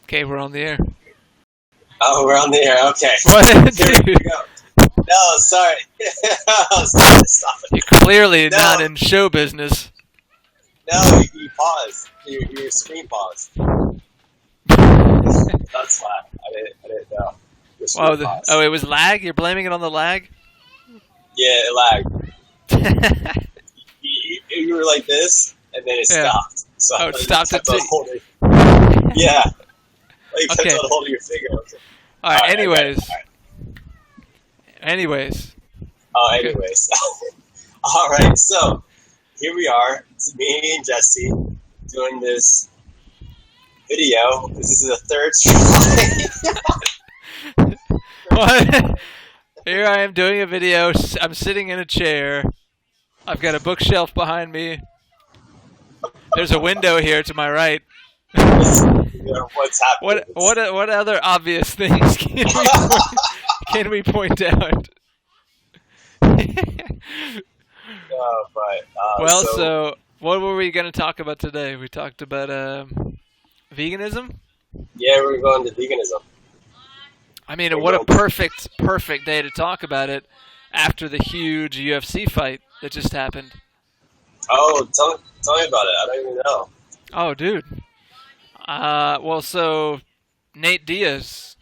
Okay, we're on the air. Oh, we're on the air. Okay. What? Here we Dude, go. No, sorry. Stop it. you're clearly No. not in show business. No, you paused. Your screen paused. That's why. I didn't know. Your screen paused. Oh, it was lag? You're blaming it on the lag? Yeah, it lagged. You were like this, and then it Yeah. stopped. So Oh, it stopped kept at on T. holding. Yeah. You kept Okay. on holding your finger. All right, All right, anyways. okay. Anyways. Oh, anyways. All right, so here we are. It's me and Jesse doing this video. This is the third try. What? Here I am doing a video. I'm sitting in a chair. I've got a bookshelf behind me. There's a window here to my right. What's happening? What other obvious things can we point out? So what were we going to talk about today? We talked about veganism. Yeah, we're going to veganism. I mean, what a perfect day to talk about it after the huge UFC fight that just happened. Oh, tell me about it. I don't even know. Oh, dude. So Nate Diaz,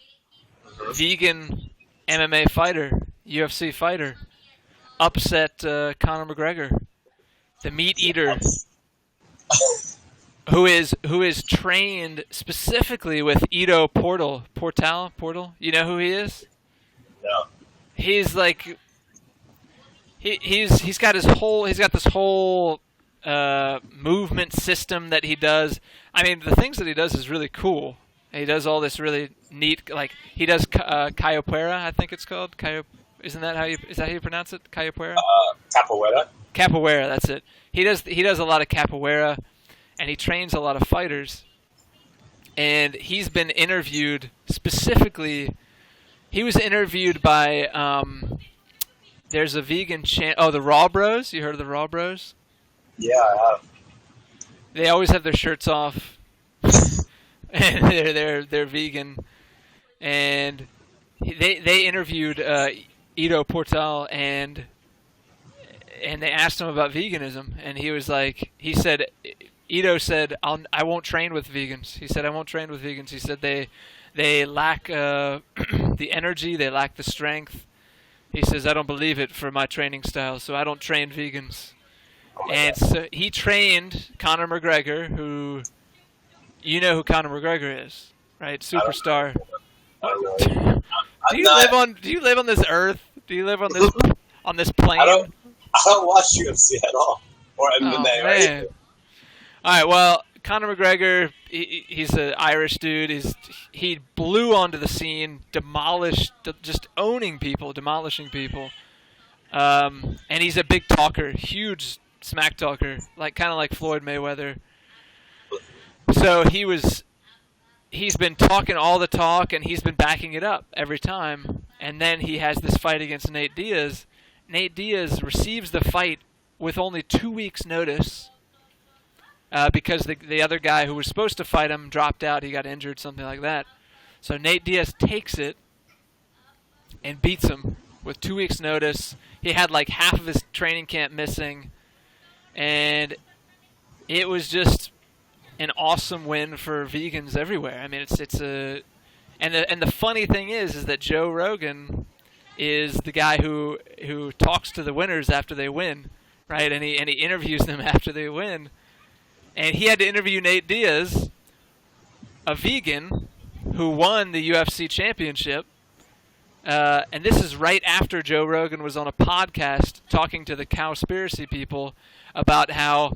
vegan MMA fighter, UFC fighter, upset Conor McGregor, the meat eater, who is trained specifically with Ido Portal. You know who he is? No. He's like he's got this whole movement system that he does. I mean, the things that he does is really cool. He does all this really neat, like he does capoeira, I think it's called. Is that how you pronounce it? Capoeira? Capoeira. Capoeira, that's it. He does a lot of capoeira, and he trains a lot of fighters. And he's been interviewed specifically. He was interviewed by there's a vegan the Raw Bros. You heard of the Raw Bros? Yeah, I have. They always have their shirts off, and they're vegan. And they interviewed Ido Portal, and they asked him about veganism, and he said Ido said I won't train with vegans. He said I won't train with vegans. He said they lack the energy, they lack the strength. He says I don't believe it for my training style, so I don't train vegans. And so he trained Conor McGregor, who, you know who Conor McGregor is, right? Superstar. I don't know. Do you live on this earth? Do you live on this plane? I don't watch UFC at all, or MMA. Man. Right? All right. Well, Conor McGregor, he's an Irish dude. He blew onto the scene, just owning people, demolishing people. And he's a big talker, huge smack talker, kind of like Floyd Mayweather. So he's been talking all the talk, and he's been backing it up every time. And then he has this fight against Nate Diaz. Nate Diaz receives the fight with only 2 weeks' notice because the other guy who was supposed to fight him dropped out. He got injured, something like that. So Nate Diaz takes it and beats him with 2 weeks' notice. He had like half of his training camp missing. And it was just an awesome win for vegans everywhere. I mean, and the funny thing is that Joe Rogan is the guy who talks to the winners after they win, right? And he interviews them after they win. And he had to interview Nate Diaz, a vegan who won the UFC championship. And this is right after Joe Rogan was on a podcast talking to the Cowspiracy people about how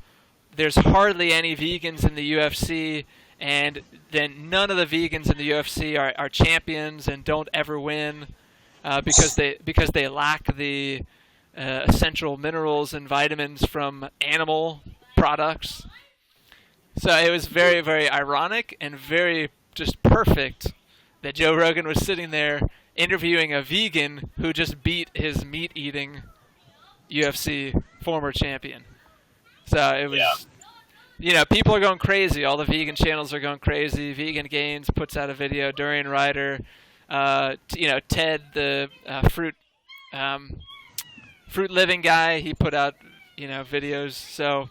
there's hardly any vegans in the UFC, and then none of the vegans in the UFC are champions and don't ever win because they lack the essential minerals and vitamins from animal products. So it was very, very ironic and very just perfect that Joe Rogan was sitting there interviewing a vegan who just beat his meat-eating UFC former champion. So people are going crazy. All the vegan channels are going crazy. Vegan Gains puts out a video. Durian Rider, Ted, the fruit living guy, he put out videos. So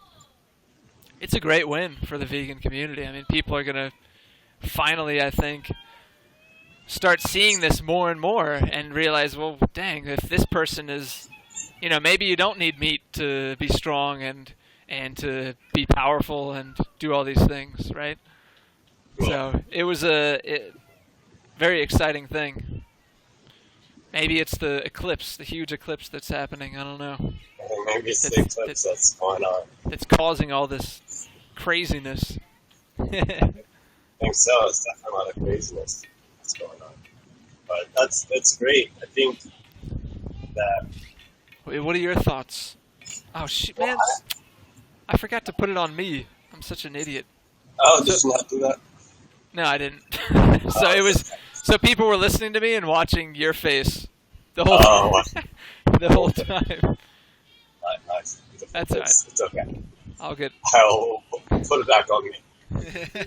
it's a great win for the vegan community. I mean, people are gonna finally, I think, start seeing this more and more and realize, well, dang, if this person is, maybe you don't need meat to be strong and to be powerful and do all these things, right? So it was a very exciting thing. Maybe it's the huge eclipse that's happening. I don't know. Maybe it's the eclipse that's going on. That's causing all this craziness. I think so. It's definitely a lot of craziness that's going on. But that's great. I think that... Wait, what are your thoughts? Oh, shit, man. I forgot to put it on me. I'm such an idiot. Oh, did you not do that? No, I didn't. So people were listening to me and watching your face the whole time. Nice. That's all right. It's okay. I'll put it back on me.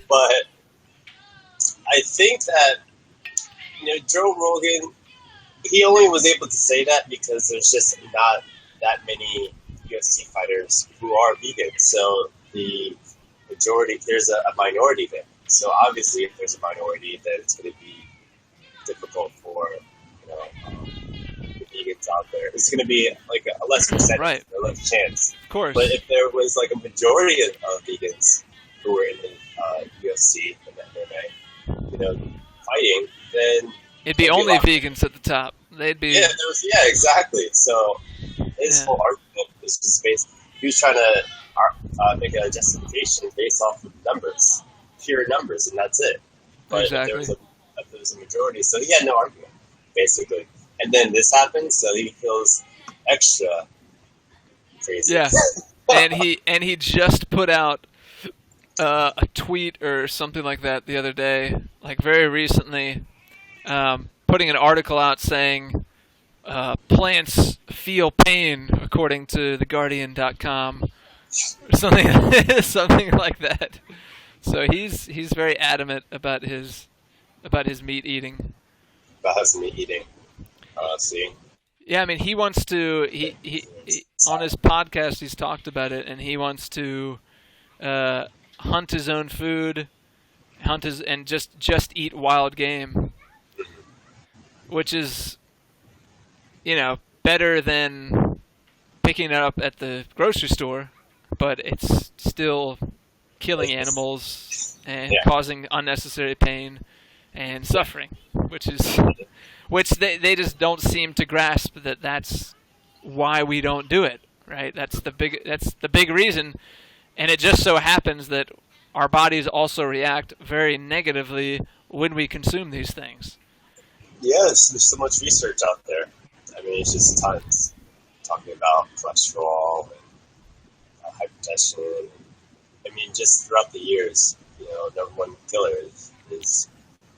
But I think that Joe Rogan, he only was able to say that because there's just not that many UFC fighters who are vegan. So the majority, there's a minority there. So obviously, if there's a minority, then it's going to be difficult for the vegans out there. It's going to be like a less percentage, right, or less chance. Of course. But if there was like a majority of vegans who were in the UFC and MMA, fighting, then it'd be only vegans at the top. They'd be exactly. So his whole argument is just based. He was trying to make a justification based off of numbers, pure numbers, and that's it. But exactly. If there was a majority, so he had no argument, basically. And then this happened, so he feels extra crazy. Yeah, and he just put out a tweet or something like that the other day, like very recently, putting an article out saying plants feel pain according to theguardian.com, or something like that. So he's very adamant about his meat eating. About his meat eating. See. Yeah, I mean, he wants to. He on his podcast, he's talked about it, and he wants to hunt his own food, and just eat wild game, which is, better than picking it up at the grocery store, but it's still killing animals and causing unnecessary pain and suffering, which they just don't seem to grasp that's why we don't do it, right? That's the big reason, and it just so happens that our bodies also react very negatively when we consume these things. Yes, there's so much research out there. I mean, it's just tons talking about cholesterol and hypertension. I mean, just throughout the years, number one killer is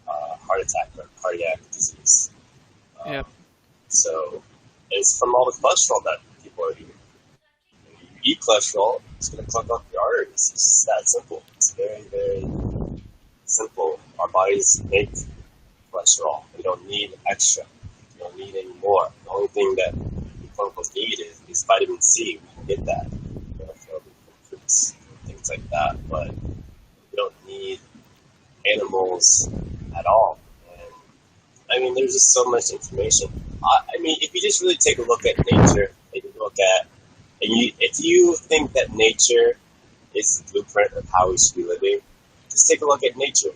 heart attack or cardiac disease. So it's from all the cholesterol that people are eating. When you eat cholesterol, it's going to clog up your arteries. It's just that simple. It's very, very simple. Our bodies make cholesterol. We don't need extra. We don't need any more. The only thing that we quote unquote need is vitamin C. We can get that from fruits and things like that. But we don't need animals at all. And I mean, there's just so much information. I mean, if you just really take a look at nature, if you think that nature is the blueprint of how we should be living, just take a look at nature.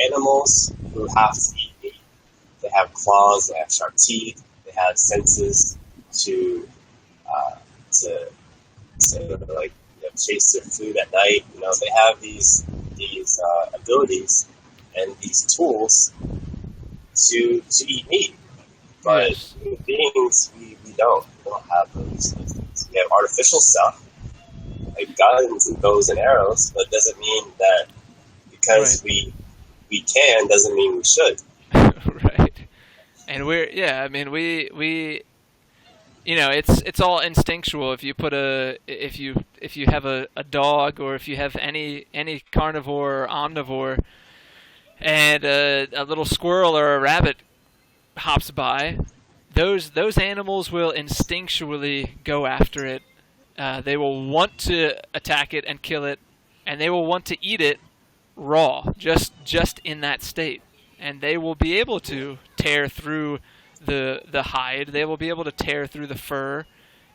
Animals who have to eat meat, they have claws, they have sharp teeth, they have senses to chase their food at night. They have these abilities and these tools to eat meat. But human beings, we don't. We don't have those things. We have artificial stuff, like guns and bows and arrows, but it doesn't mean that because we can, doesn't mean we should. Right. And it's all instinctual. If you if you have a dog, or if you have any carnivore or omnivore, and a little squirrel or a rabbit hops by, those animals will instinctually go after it. They will want to attack it and kill it, and they will want to eat it raw, just in that state. And they will be able to tear through the hide. They will be able to tear through the fur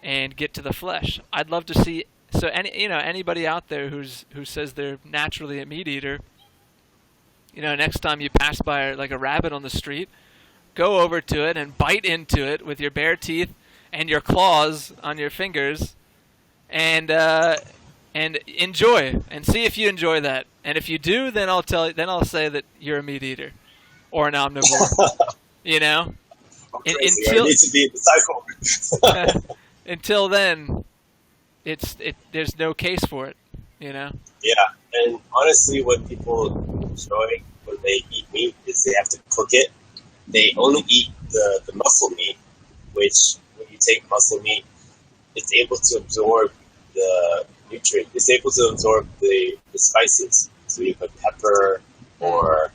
and get to the flesh. I'd love to see. So anybody out there who says they're naturally a meat eater, next time you pass by like a rabbit on the street, go over to it and bite into it with your bare teeth and your claws on your fingers, and enjoy, and see if you enjoy that. And if you do, then I'll say that you're a meat eater or an omnivore. Until I need to be a cycle. Until then, there's no case for it. Yeah, and honestly, what people enjoy when they eat meat is they have to cook it. They only eat the muscle meat, which when you take muscle meat, it's able to absorb the nutrient. It's able to absorb the spices. So you put pepper or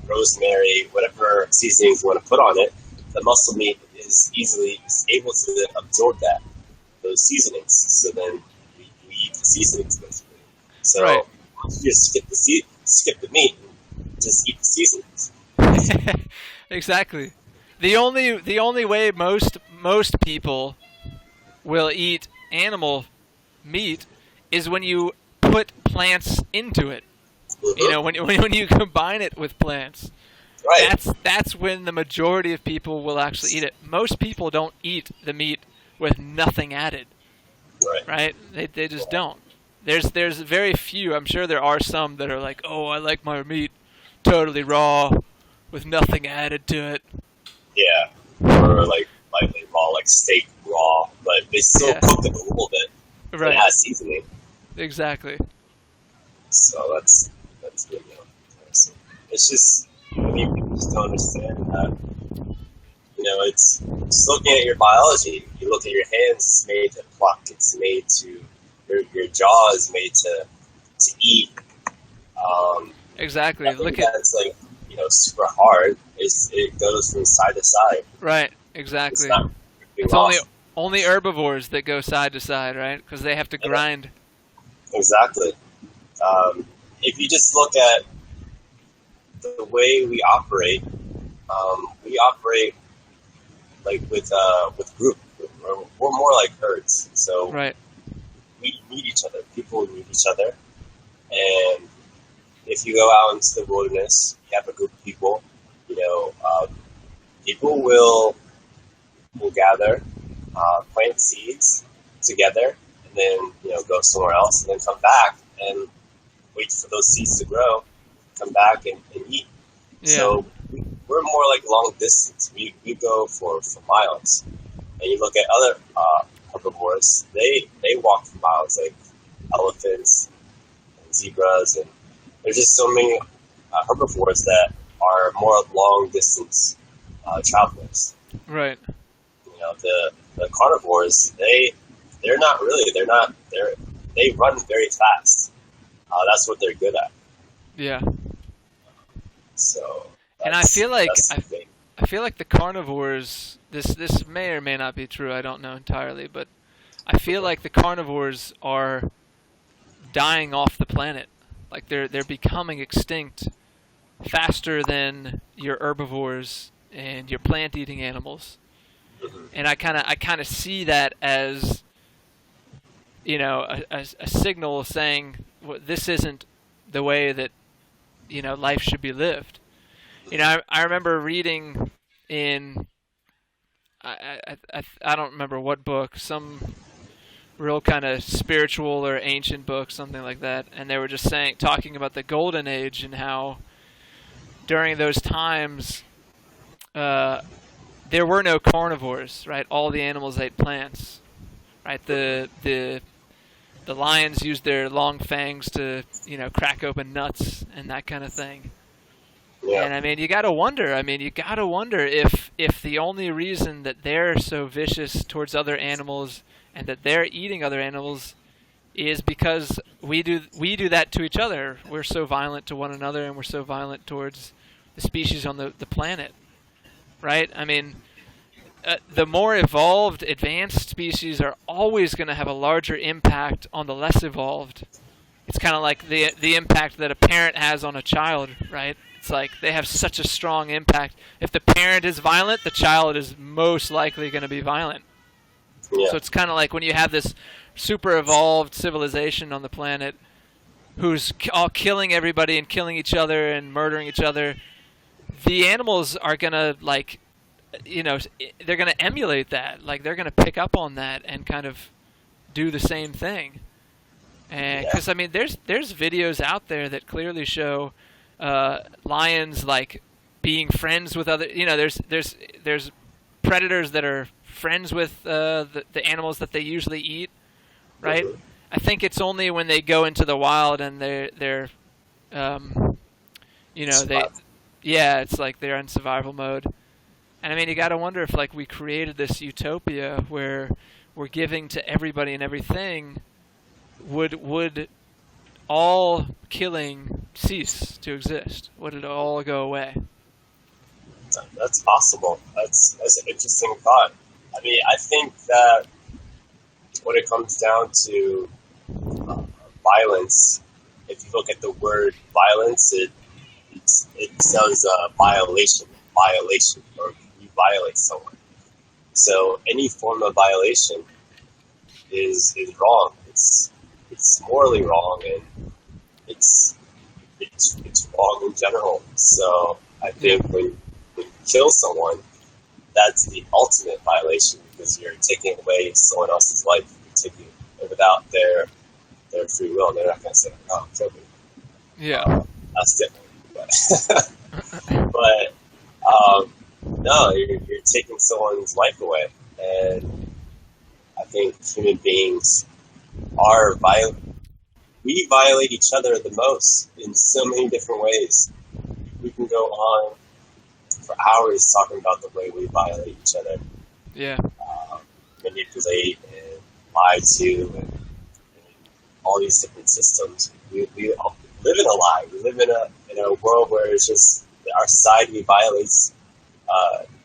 rosemary, whatever seasonings you want to put on it. The muscle meat is able to absorb those seasonings. So then we eat the seasonings basically. So right. You just skip the meat and just eat the seasonings. Exactly. The only way most people will eat animal meat is when you put plants into it. When you combine it with plants. Right. That's when the majority of people will actually eat it. Most people don't eat the meat with nothing added. Right? They just don't. There's very few. I'm sure there are some that are like, "Oh, I like my meat totally raw with nothing added to it." Yeah. Or like lightly raw, like steak raw, but they still cook it a little bit. Right. It has seasoning. Exactly. So that's good. It's just people just don't understand that. It's just looking at your biology. You look at your hands; it's made to pluck. It's made to your jaw is made to eat. Exactly. Look at it's like super hard. It goes from side to side. Right. Exactly. It's only herbivores that go side to side, right? Because they have to grind. Exactly. If you just look at the way we operate like with group. We're more like herds. So right. We need each other. People need each other. And if you go out into the wilderness, you have a group of people. People will gather, plant seeds together, and then go somewhere else, and then come back and wait for those seeds to grow, come back and eat. Yeah. So we're more like long distance. We go for miles. And you look at other herbivores, they walk for miles, like elephants and zebras, and there's just so many herbivores that are more long distance travelers. Right. The carnivores, they run very fast. That's what they're good at. Yeah. So. And I feel like the carnivores. This may or may not be true. I don't know entirely, but I feel like the carnivores are dying off the planet. Like they're becoming extinct faster than your herbivores and your plant-eating animals. And I kind of see that as a signal saying, well, this isn't the way that life should be lived. I remember reading in I don't remember what book, some real kind of spiritual or ancient book, something like that, and they were just talking about the golden age and how during those times there were no carnivores, right? All the animals ate plants, right? The lions used their long fangs to crack open nuts and that kind of thing. Yeah. And I mean, you got to wonder. if the only reason that they're so vicious towards other animals and that they're eating other animals is because we do that to each other. We're so violent to one another, and we're so violent towards the species on the planet, right? I mean, the more evolved, advanced species are always going to have a larger impact on the less evolved. It's kind of like the impact that a parent has on a child, right? It's like they have such a strong impact. If the parent is violent, the child is most likely going to be violent. Yeah. So it's kind of like when you have this super evolved civilization on the planet who's all killing everybody and killing each other and murdering each other, the animals are going to, like, they're going to emulate that. Like, they're going to pick up on that and kind of do the same thing. And because I mean, there's videos out there that clearly show lions like being friends with other. There's predators that are friends with the animals that they usually eat, right? Mhm. I think it's only when they go into the wild and they're it's like they're in survival mode. And I mean, you got to wonder if, like, we created this utopia where we're giving to everybody and everything, would all killing cease to exist? Would it all go away? That's possible. That's an interesting thought. I mean, I think that when it comes down to violence, if you look at the word violence, it sounds violation, or you violate someone. So any form of violation is wrong. It's morally wrong, and it's wrong in general. So I think when you kill someone, that's the ultimate violation, because you're taking away someone else's life. You're taking it without their free will. They're not going to say, "Oh, kill me." Yeah. That's different. But no, you're taking someone's life away, and I think human beings are violent. We violate each other the most in so many different ways. We can go on for hours talking about the way we violate each other. Yeah. Manipulate and lie to, and all these different systems. We live in a lie. We live in a world where it's just our society violates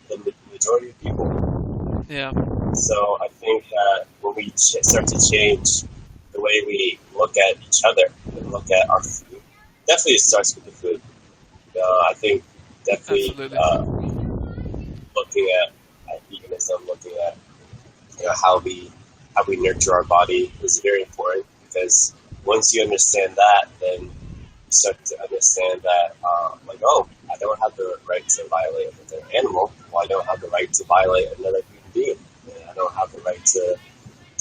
the majority of people. Yeah. So I think that when we start to change the way we look at each other and look at our food, definitely it starts with the food. I think definitely looking at veganism, looking at how we nurture our body is very important, because once you understand that, then you start to understand that I don't have the right to violate another animal. Well, I don't have the right to violate another human being. And I don't have the right to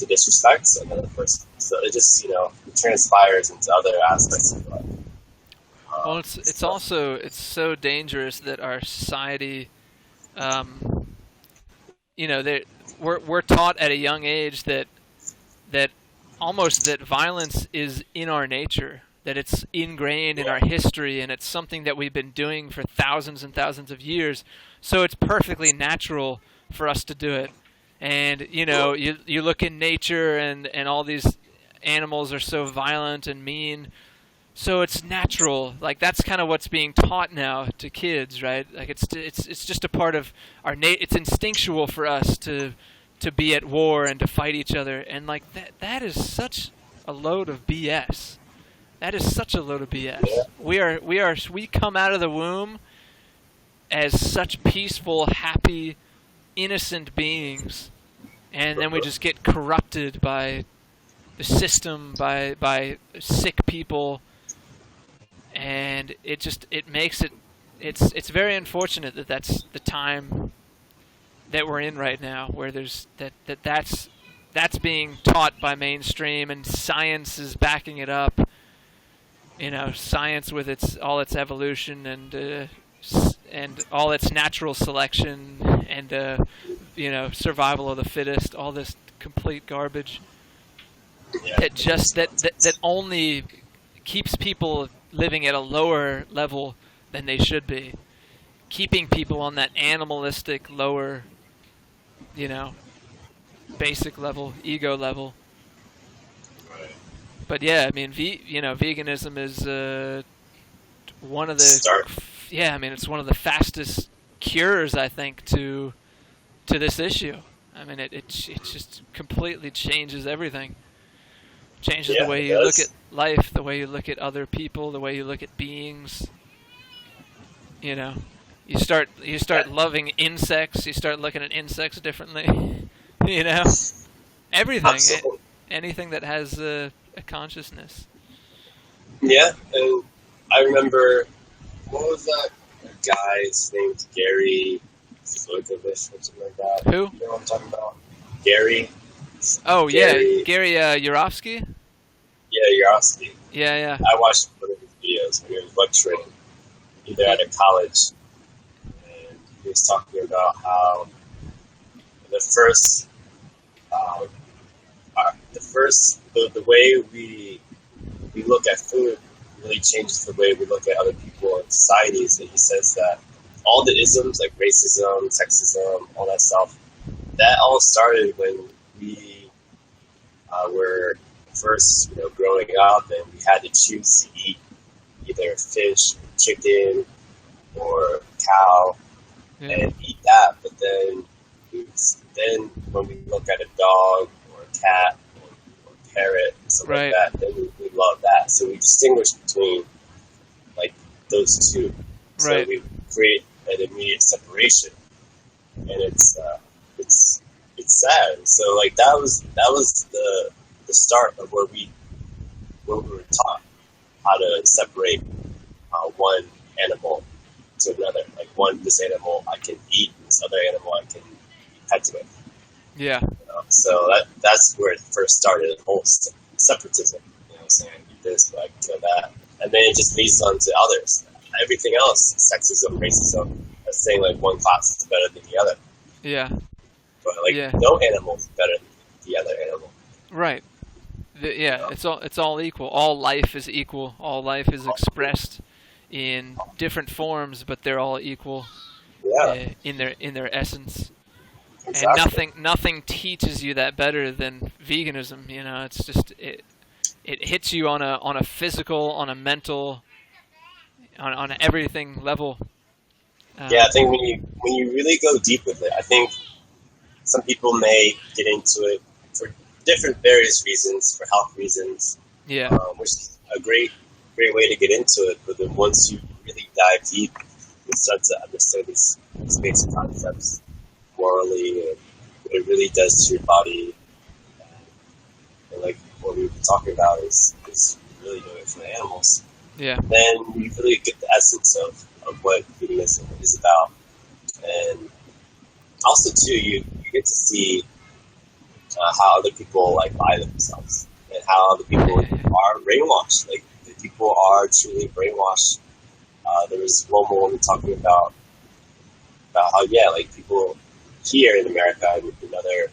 disrespect another person. So it just transpires into other aspects of life. Well, it's also so dangerous that our society, we're taught at a young age that almost that violence is in our nature, that it's ingrained in our history, and it's something that we've been doing for thousands and thousands of years. So it's perfectly natural for us to do it. And you look in nature, and all these animals are so violent and mean. So it's natural. Like, that's kind of what's being taught now to kids, right? Like, it's just a part of our it's instinctual for us to be at war and to fight each other. And like that is such a load of BS. That is such a load of BS. We come out of the womb as such peaceful, happy, innocent beings, and then we just get corrupted by the system, by sick people, and it makes it's very unfortunate that that's the time that we're in right now, where there's that's being taught by mainstream, and science is backing it up. Science with all its evolution and all its natural selection and survival of the fittest, all this complete garbage that only keeps people living at a lower level than they should be, keeping people on that animalistic lower basic level, ego level. Right. But yeah, I mean, veganism is one of the Start. yeah, I mean, it's one of the fastest cures, I think, to this issue. I mean, it just completely changes everything. Changes the Yeah, way it you look at does. life, the way you look at other people, the way you look at beings. You know, you Yeah, start loving insects. You start looking at insects differently. you know, everything, absolutely. anything that has a consciousness. Yeah, and I remember, what was that guy's name? Gary Slogovich or something like that. Who? You know what I'm talking about? Gary. Oh yeah, Gary. Gary Yurovsky. Yeah, Yarosky. Yeah, yeah. I watched one of his videos when he was lecturing either at a college, and he was talking about how the first, um, the way we look at food really changes the way we look at other people and societies. And he says that all the isms like racism, sexism, all that stuff, that all started when we were first, growing up, and we had to choose to eat either fish, chicken, or cow, Yeah. and eat that. But then when we look at a dog or a cat or a parrot, something Right. like that, then we love that. So we distinguish between like those two. So Right. we create an immediate separation, and it's sad. So like that was the start of where we were taught how to separate one animal to another. Like this animal I can eat, this other animal I can be pets with. Yeah. So that's where it first started, the whole separatism. Saying I eat this, but I can kill that, and then it just leads on to others. Everything else, sexism, racism, saying like one class is better than the other. Yeah. But like Yeah. no animal is better than the other animal. Right. Yeah, it's all equal. All life is equal. All life is expressed in different forms, but they're all equal Yeah, in their essence. And exactly. nothing teaches you that better than veganism. It's just it hits you on a physical, on a mental, on everything level. Yeah, I think when you really go deep with it, I think some people may get into it for different various reasons, for health reasons, Yeah. which is a great way to get into it. But then once you really dive deep, you start to understand these basic concepts morally and what it really does to your body. And like what we were talking about is really doing it for the animals. Yeah. Then you really get the essence of what veganism is about. And also, too, you get to see how other people like lie to themselves and how other people are brainwashed. Like, the people are truly brainwashed. There was one woman talking about how, yeah, like people here in America and in other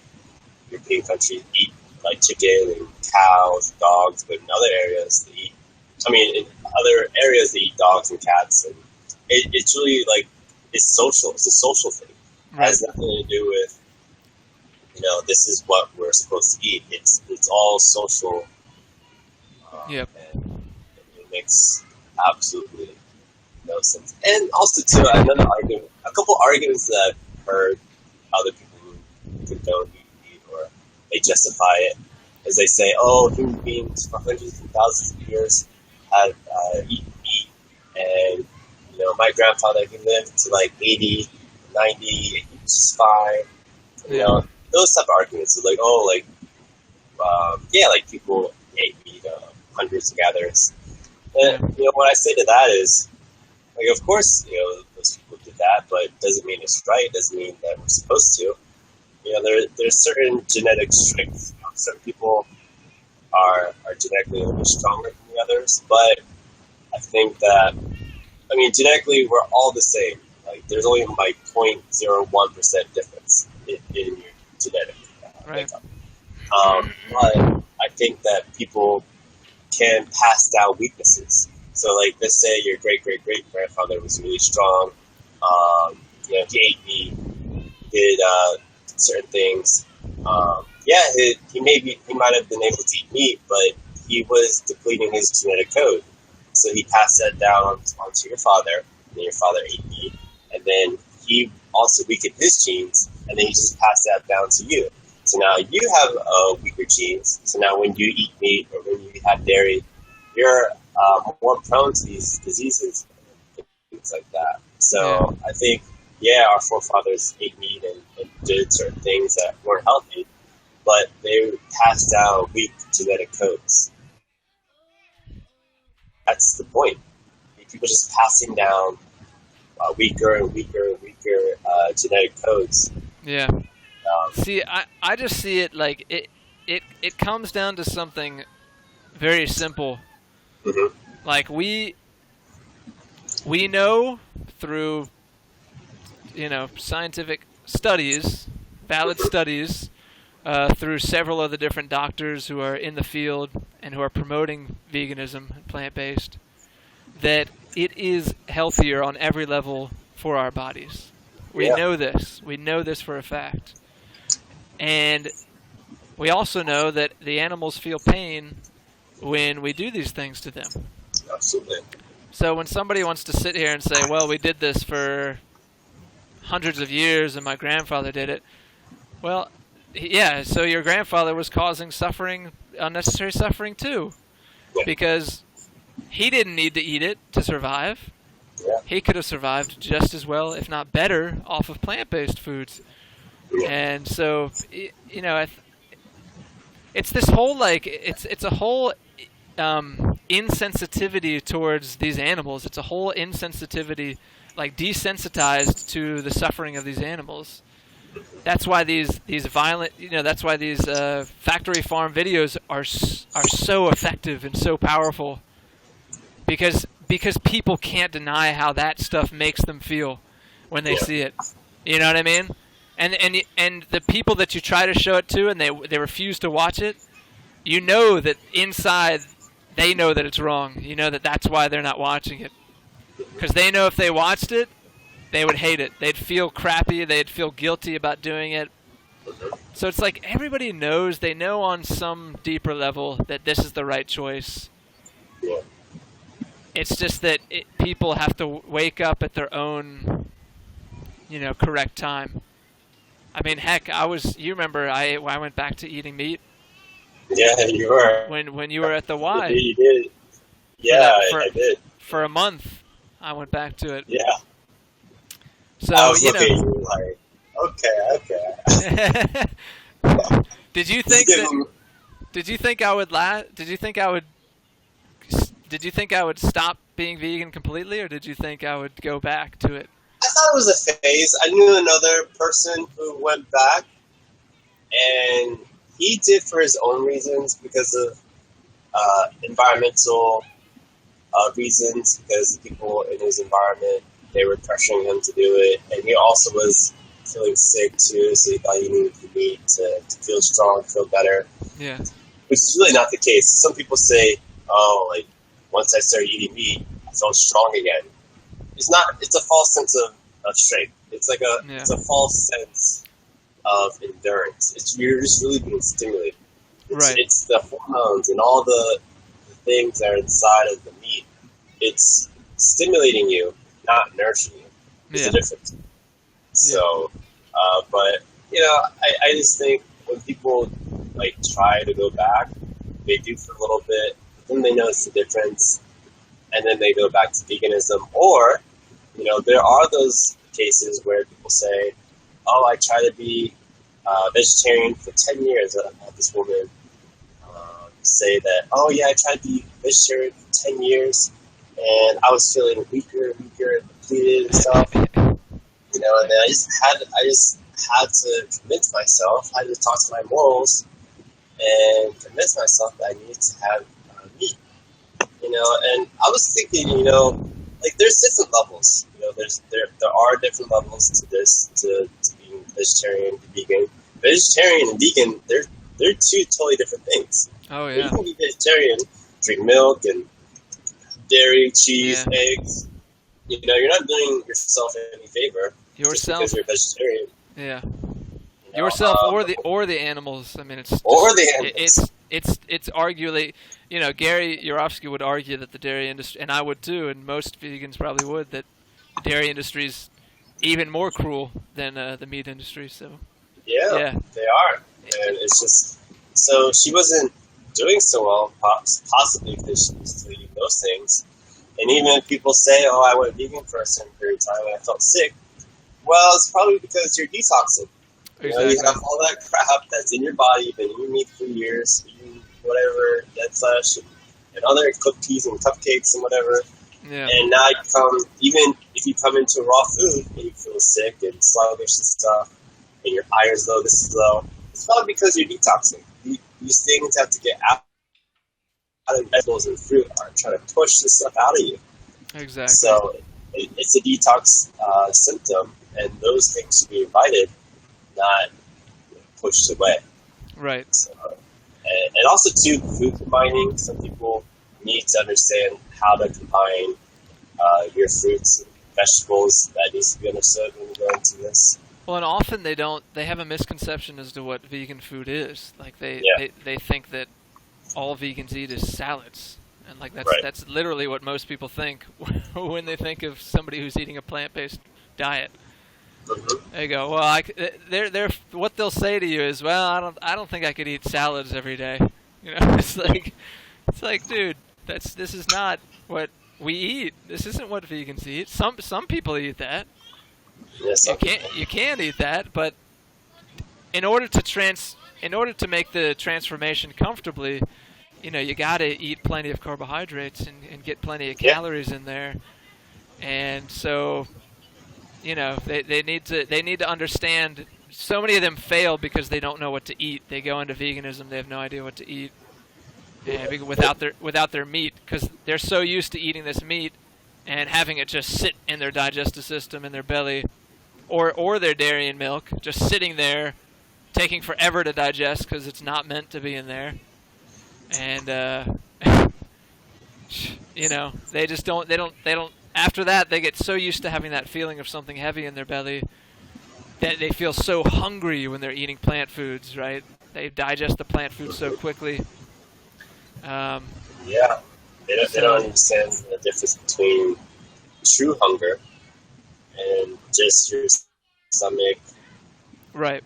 European countries eat like chicken and cows, dogs, but in other areas they eat. In other areas they eat dogs and cats, and it's really like it's social. It's a social thing. It Right. has nothing to do with this is what we're supposed to eat. It's all social, Yep. and it makes absolutely no sense. And also too, another argument, a couple arguments that I've heard other people who condone meat or they justify it is they say, oh, human beings for hundreds and thousands of years have eaten meat, and my grandfather, he lived to like 80, 90, he was just fine. Yeah. Those type of arguments are like, oh, like yeah, like people ate meat hundreds of gatherings. And what I say to that is, like, of course, those people did that, but it doesn't mean it's right. It doesn't mean that we're supposed to. There's certain genetic strengths. Certain people are genetically a little bit stronger than the others, but I think that, genetically we're all the same. Like, there's only like 0.01% difference in your genetic Right. makeup. But I think that people can pass down weaknesses. So, like, let's say your great grandfather was really strong. He ate meat, did certain things, yeah, he might have been able to eat meat, but he was depleting his genetic code. So he passed that down onto your father, and then your father ate meat, and then he also weakened his genes, and then he just passed that down to you. So now you have weaker genes. So now when you eat meat or when you have dairy, you're more prone to these diseases, things like that. So I think, yeah, our forefathers ate meat and did certain things that weren't healthy, but they passed down weak genetic codes. That's the point. People just passing down weaker and weaker and weaker genetic codes. Yeah. See, I just see it like it comes down to something very simple. Mm-hmm. Like we know through scientific studies, valid studies, through several of the different doctors who are in the field and who are promoting veganism and plant-based, that it is healthier on every level for our bodies. We know this. We know this for a fact. And we also know that the animals feel pain when we do these things to them. Absolutely. So when somebody wants to sit here and say, well, we did this for hundreds of years and my grandfather did it, well, yeah, so your grandfather was causing suffering, unnecessary suffering too, because he didn't need to eat it to survive. Yeah. He could have survived just as well, if not better, off of plant-based foods. Yeah. And so, it's this whole it's a whole insensitivity towards these animals. It's a whole insensitivity, like desensitized to the suffering of these animals. That's why these violent, that's why these factory farm videos are so effective and so powerful, because people can't deny how that stuff makes them feel when they see it. You know what I mean? And the people that you try to show it to and they refuse to watch it, you know that inside they know that it's wrong. You know that that's why they're not watching it, because they know if they watched it, they would hate it. They'd feel crappy. They'd feel guilty about doing it. So it's like everybody knows. They know on some deeper level that this is the right choice. It's just that people have to wake up at their own, correct time. I mean, heck, you remember I went back to eating meat? Yeah, you were. When you were at the Y. You did. Yeah, I did. For a month, I went back to it. Yeah. So, I was looking at you like, okay. Did you think I would Did you think I would stop being vegan completely, or did you think I would go back to it? I thought it was a phase. I knew another person who went back, and he did for his own reasons, because of environmental reasons, because the people in his environment, they were pressuring him to do it, and he also was feeling sick too, so he thought he needed to eat to feel strong, feel better. Yeah. Which is really not the case. Some people say, once I started eating meat, I felt strong again. It's not. It's a false sense of strength. It's like it's a false sense of endurance. You're just really being stimulated. It's the hormones and all the things that are inside of the meat. It's stimulating you, not nourishing you. There's a difference. So, but I just think when people try to go back, they do for a little bit, but then they notice the difference, and then they go back to veganism. Or, there are those cases where people say, "Oh, I tried to be vegetarian for 10 years." I had this woman say that, "Oh yeah, I tried to be vegetarian for 10 years, and I was feeling weaker, depleted and stuff." And then I just had to convince myself. I had to talk to my morals and convince myself that I needed to have meat. And I was thinking, there's different levels. There are different levels to this, to being vegetarian, to vegan. Vegetarian and vegan, they're two totally different things. Oh yeah. You can be vegetarian, drink milk and dairy, cheese, eggs. You're not doing yourself any favor. Yourself. Just because you're vegetarian. Yeah. You know, yourself or the animals. I mean, it's just, or the animals. it's arguably, Gary Yourofsky would argue that the dairy industry, and I would too, and most vegans probably would, that the dairy industry is even more cruel than the meat industry. So Yeah, yeah, they are, and it's just so she wasn't doing so well, possibly because she was eating those things. And even if people say, "Oh, I went vegan for a certain period of time and I felt sick," well, it's probably because you're detoxing. You know, exactly. you have all that crap that's in your body, you've been eating meat for years, eating whatever, dead flesh, and other cookies and cupcakes and whatever. Yeah, And now you come, even if you come into raw food and you feel sick and sluggish and stuff, and your iron's low, this is low, it's probably because you're detoxing. These things have to get out of vegetables and fruit are trying to push this stuff out of you. exactly. So it's a detox symptom, and those things should be invited, not pushed away. Right. So, and also, too, food combining. Some people need to understand how to combine your fruits and vegetables. That needs to be understood when we go into this. Well, and often they have a misconception as to what vegan food is. Like Yeah. they think that all vegans eat is salads. And like Right. that's literally what most people think when they think of somebody who's eating a plant-based diet. Mm-hmm. They go, well, they're what they'll say to you is, well, I don't think I could eat salads every day. It's like, dude, this is not what we eat. This isn't what vegans eat. Some people eat that. Yes, You can't eat that, but in order to make the transformation comfortably, you got to eat plenty of carbohydrates and get plenty of calories in there. And so, they need to understand. So many of them fail because they don't know what to eat. They go into veganism, they have no idea what to eat, and without their meat, because they're so used to eating this meat and having it just sit in their digestive system, in their belly, or their dairy and milk, just sitting there, taking forever to digest because it's not meant to be in there. And they just don't. After that, they get so used to having that feeling of something heavy in their belly that they feel so hungry when they're eating plant foods. Right? They digest the plant food so quickly. Yeah, they don't understand the difference between true hunger and just your stomach, Right.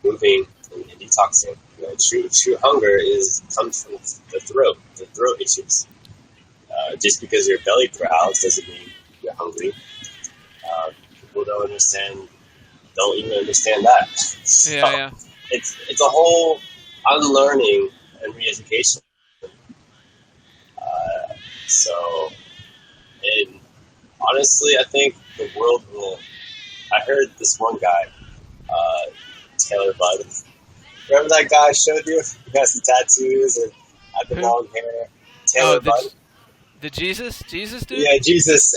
moving and detoxing. True hunger comes from the throat issues. Just because your belly growls doesn't mean you're hungry. People don't even understand that. So Yeah. it's a whole unlearning and re-education. And honestly, I think the world will. I heard this one guy, Taylor Budd. Remember that guy I showed you? He has the tattoos and had the Who? long hair. Taylor Budd. The Jesus dude? Yeah, Jesus.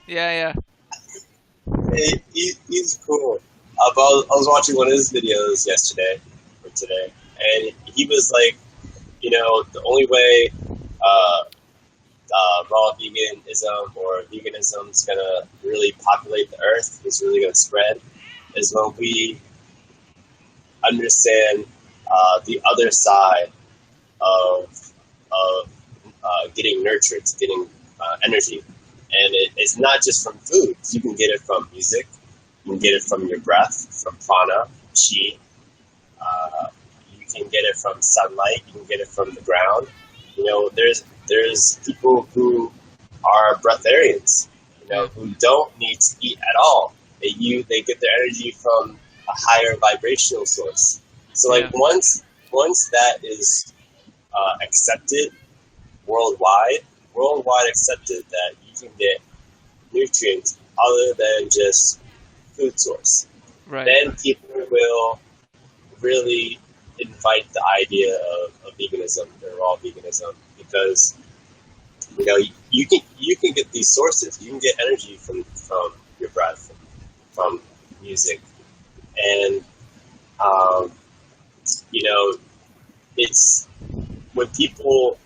Yeah. He's cool. But I was watching one of his videos yesterday or today, and he was like, the only way raw veganism or veganism is going to really populate the earth, is really going to spread, is when we understand the other side of getting nutrients, getting energy. And it's not just from food. You can get it from music. You can get it from your breath, from prana, chi. You can get it from sunlight. You can get it from the ground. There's people who are breatharians, who don't need to eat at all. They get their energy from a higher vibrational source. So once that is accepted worldwide accepted that you can get nutrients other than just food source, Right. then people will really invite the idea of veganism, or raw veganism, because you can get these sources. You can get energy from your breath, from music, and it's when people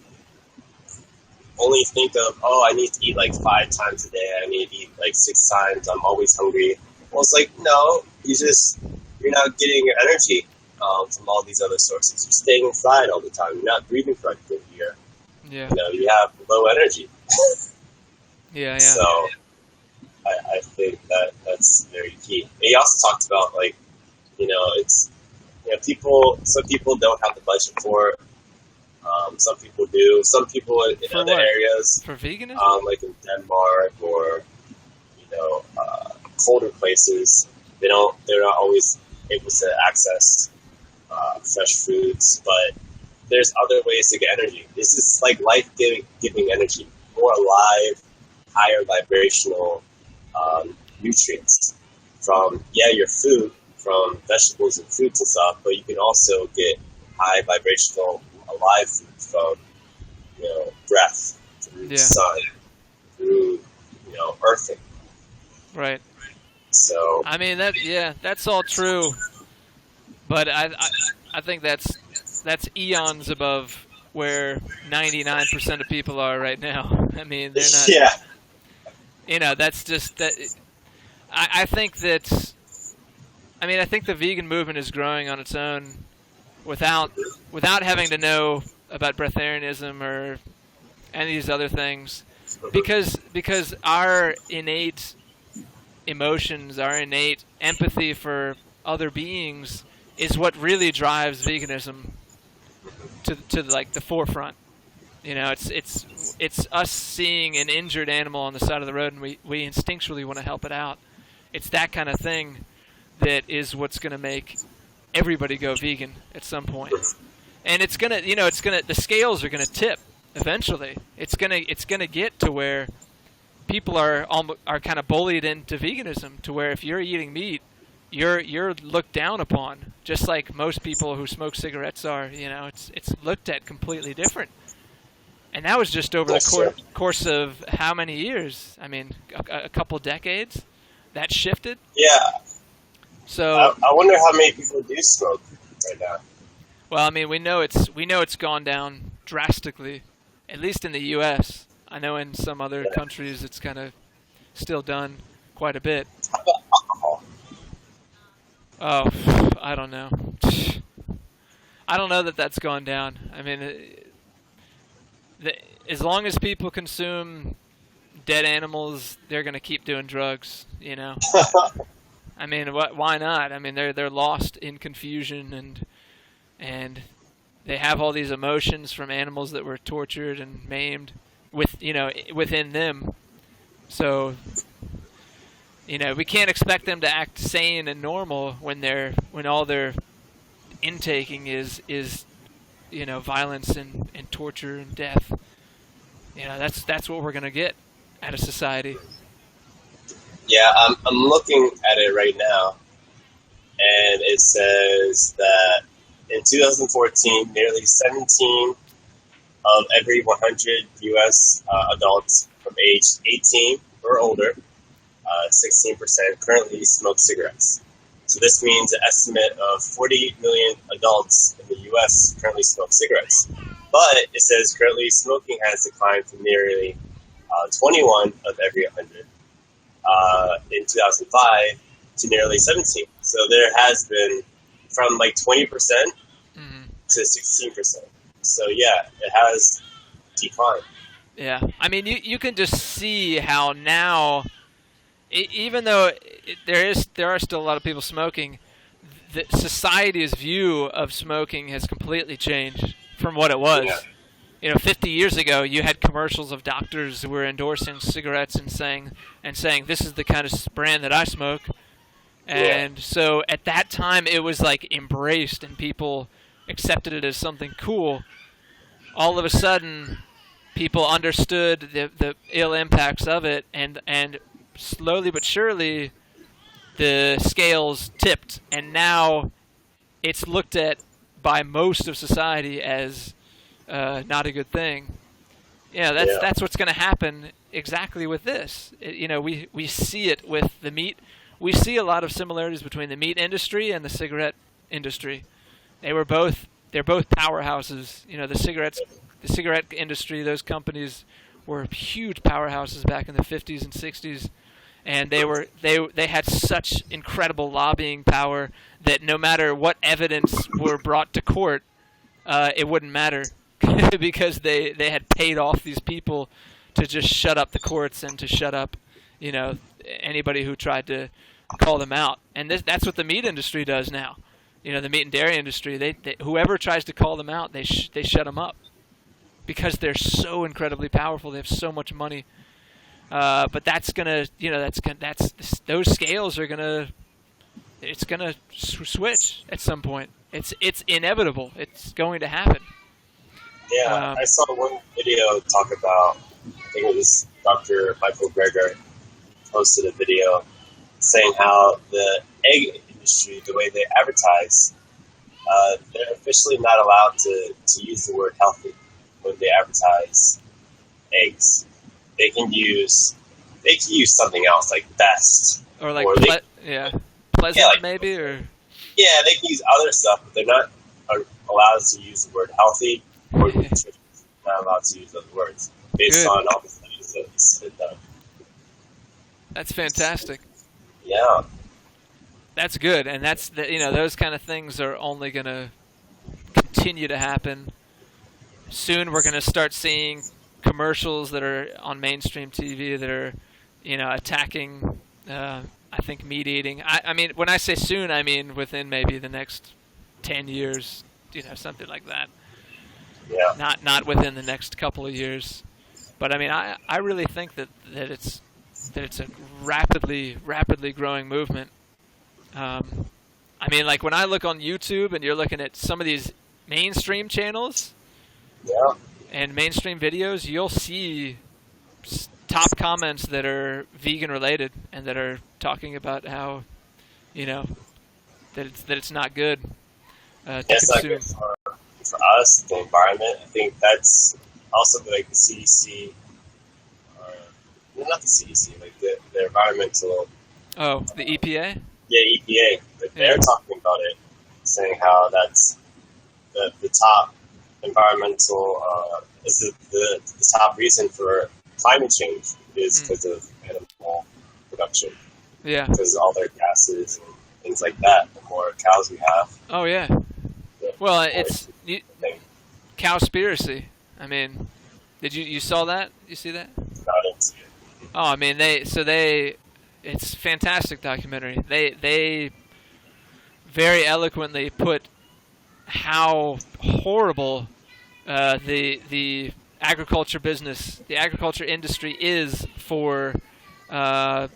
only think of, I need to eat like 5 times a day. I need to eat like 6 times. I'm always hungry. Well, it's like, no, you're you're not getting your energy from all these other sources. You're staying inside all the time. You're not breathing correctly. Yeah. You have low energy. Yeah. So I think that's very key. He also talked about it's some people don't have the budget for it. Some people do. Some people in For other what? areas, For veganism? like in Denmark or colder places, they're not always able to access fresh foods. But there's other ways to get energy. This is like life giving energy, more alive, higher vibrational nutrients from your food, from vegetables and fruits and stuff. But you can also get high vibrational alive food from breath, through the sun, through earthing. Right. So I mean that's all true, but I think that's eons above where 99% of people are right now. I mean they're not. yeah, That's just that. I think that. I think the vegan movement is growing on its own, without having to know about breatharianism or any of these other things, because our innate emotions, our innate empathy for other beings is what really drives veganism to like the forefront. It's us seeing an injured animal on the side of the road and we instinctually want to help it out. It's that kind of thing that is what's going to make everybody go vegan at some point. And the scales are gonna tip eventually. It's gonna get to where people are kind of bullied into veganism, to where if you're eating meat, you're looked down upon, just like most people who smoke cigarettes are. It's looked at completely different. And that was just over the course of how many years? I mean, a couple decades. That shifted. Yeah. So I wonder how many people do smoke right now. Well, I mean, we know it's gone down drastically, at least in the U.S. I know in some other countries it's kind of still done quite a bit. How about alcohol? Oh, I don't know. I don't know that that's gone down. I mean, as long as people consume dead animals, they're going to keep doing drugs. I mean, why not? I mean, they're lost in confusion and they have all these emotions from animals that were tortured and maimed within them. So, we can't expect them to act sane and normal when all they're intaking is violence and torture and death. That's what we're gonna get out of society. Yeah, I'm looking at it right now, and it says that in 2014, nearly 17 of every 100 U.S. Adults from age 18 or older, 16% currently smoke cigarettes. So this means an estimate of 40 million adults in the U.S. currently smoke cigarettes. But it says currently smoking has declined from nearly 21 of every 100 in 2005 to nearly 17. So there has been from like 20% to 16%. So yeah, it has declined. Yeah, I mean, you can just see how now, even though there are still a lot of people smoking, the society's view of smoking has completely changed from what it was. Yeah. 50 years ago, you had commercials of doctors who were endorsing cigarettes and saying this is the kind of brand that I smoke. And so at that time, it was like embraced and people accepted it as something cool. All of a sudden, people understood the ill impacts of it, and slowly but surely, the scales tipped, and now it's looked at by most of society as not a good thing. That's what's going to happen exactly with this. We see it with the meat. We see a lot of similarities between the meat industry and the cigarette industry. They're both powerhouses. The cigarette industry, those companies were huge powerhouses back in the 50s and 60s, and they had such incredible lobbying power that no matter what evidence were brought to court, it wouldn't matter because they had paid off these people to just shut up the courts and to shut up, anybody who tried to call them out. And that's what the meat industry does now. The meat and dairy industry, they whoever tries to call them out, they shut them up because they're so incredibly powerful. They have so much money. But those scales are it's gonna switch at some point. It's inevitable. It's going to happen. Yeah, I saw one video talk about, I think it was Dr. Michael Greger posted a video saying how the egg industry, the way they advertise, they're officially not allowed to use the word healthy when they advertise eggs. They can use something else like best or like pleasant, like, maybe, or they can use other stuff, but they're not allowed to use the word healthy or nutritious. Not allowed to use those words based on all the studies that have been done. That's fantastic. Yeah, that's good, and that's those kind of things are only going to continue to happen. Soon, we're going to start seeing commercials that are on mainstream TV that are, attacking. I think meat eating. I mean, when I say soon, I mean within maybe the next 10 years, something like that. Yeah. Not within the next couple of years, but I mean, I really think that it's a rapidly growing movement. I mean, like when I look on YouTube and you're looking at some of these mainstream channels, and mainstream videos, you'll see top comments that are vegan related and that are talking about how, that it's not good to consume. Not good for us, the environment. I think that's also like the CDC, not the CDC, like the environmental. Oh, the EPA. Yeah, EPA. But they're talking about it, saying how that's the top environmental is the top reason for climate change is because of animal production. Yeah. Because of all their gases and things like that. The more cows we have. Oh yeah. Well, it's cowspiracy. I mean, did you saw that? You see that? No, I didn't see it. Oh, I mean, it's a fantastic documentary. They very eloquently put how horrible the agriculture business, the agriculture industry is for the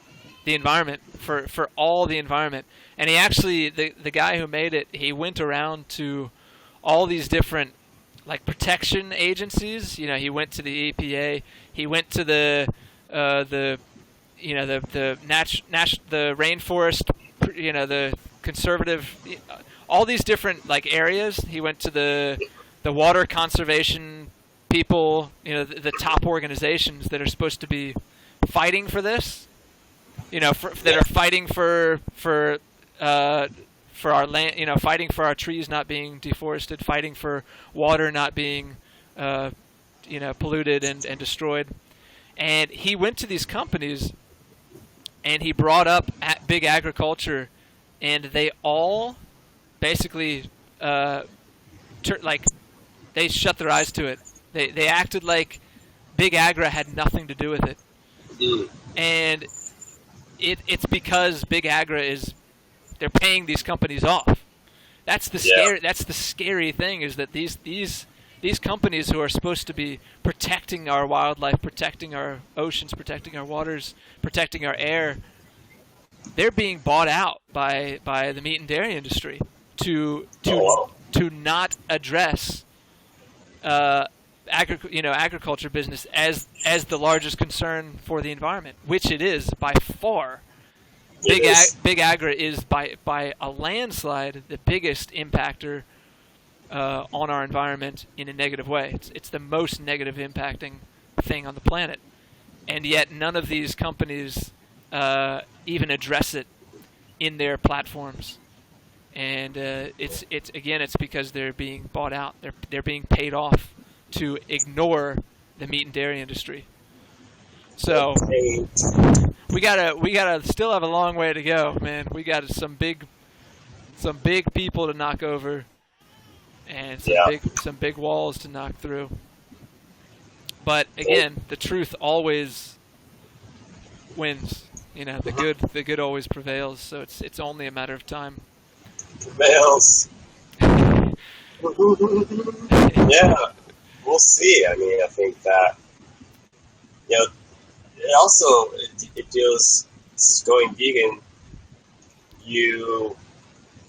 environment, for all the environment. And he actually, the guy who made it, he went around to all these different like protection agencies. He went to the EPA, he went to the rainforest, the conservative, all these different like areas. He went to the water conservation people, the top organizations that are supposed to be fighting for this, that are fighting for our land, fighting for our trees not being deforested, fighting for water not being, polluted and destroyed. And he went to these companies and he brought up big agriculture, and they all basically, they shut their eyes to it. They acted like Big Agra had nothing to do with it. And it's because Big Agra they're paying these companies off. That's the scary thing, is that these companies who are supposed to be protecting our wildlife, protecting our oceans, protecting our waters, protecting our air, they're being bought out by the meat and dairy industry to not address agriculture business as the largest concern for the environment, which it is by far. Big Agra is by a landslide the biggest impactor on our environment in a negative way. It's the most negative impacting thing on the planet, and yet none of these companies even address it in their platforms. And it's because they're being bought out. They're being paid off to ignore the meat and dairy industry. So we gotta still have a long way to go, man. We got some big people to knock over, and some big walls to knock through. But again, the truth always wins. You know, the good always prevails. So it's only a matter of time. Prevails. Yeah, we'll see. I mean, I think that, you know, it also it deals going vegan.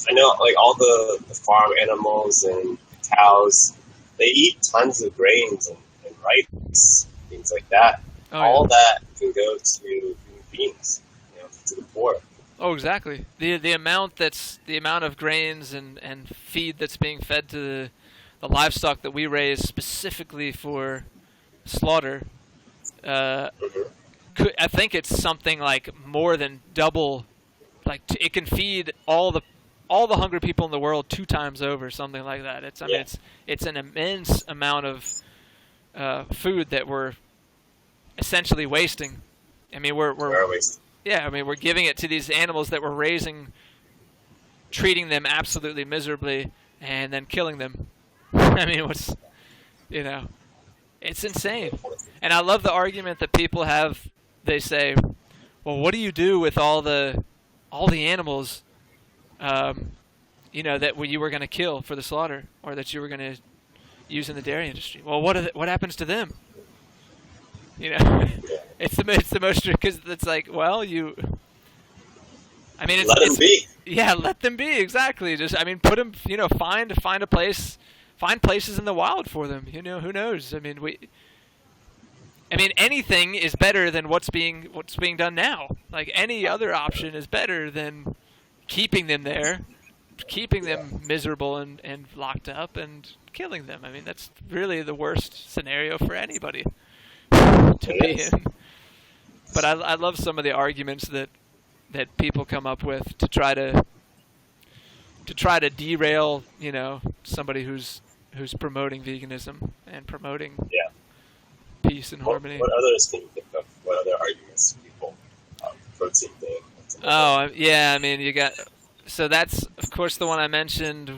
I know, like all the farm animals and cows, they eat tons of grains and rice, things like that. Oh, all that can go to human beings, you know, to the poor. Oh, exactly. The amount of grains and feed that's being fed to the livestock that we raise specifically for slaughter. I think it's something like more than double. Like it can feed all the hungry people in the world 2 times over, something like that. It's an immense amount of food that we're essentially wasting. I mean, we're wasting. Yeah, I mean, we're giving it to these animals that we're raising, treating them absolutely miserably, and then killing them. I mean, it's insane. And I love the argument that people have. They say, well, what do you do with all the animals, that you were going to kill for the slaughter, or that you were going to use in the dairy industry? Well, what happens to them? You know, it's the most, because it's like, well, let them be. Yeah, let them be, exactly. Just, I mean, put them, find a place, find places in the wild for them. You know, who knows? I mean, anything is better than what's being done now. Like any other option is better than keeping them there, keeping them miserable and locked up and killing them. I mean, that's really the worst scenario for anybody to be in. But I love some of the arguments that people come up with to try to derail, somebody who's promoting veganism and promoting peace and harmony. What others can you think of? What other arguments people protein thing? Oh, yeah, I mean, you got, so that's of course the one I mentioned.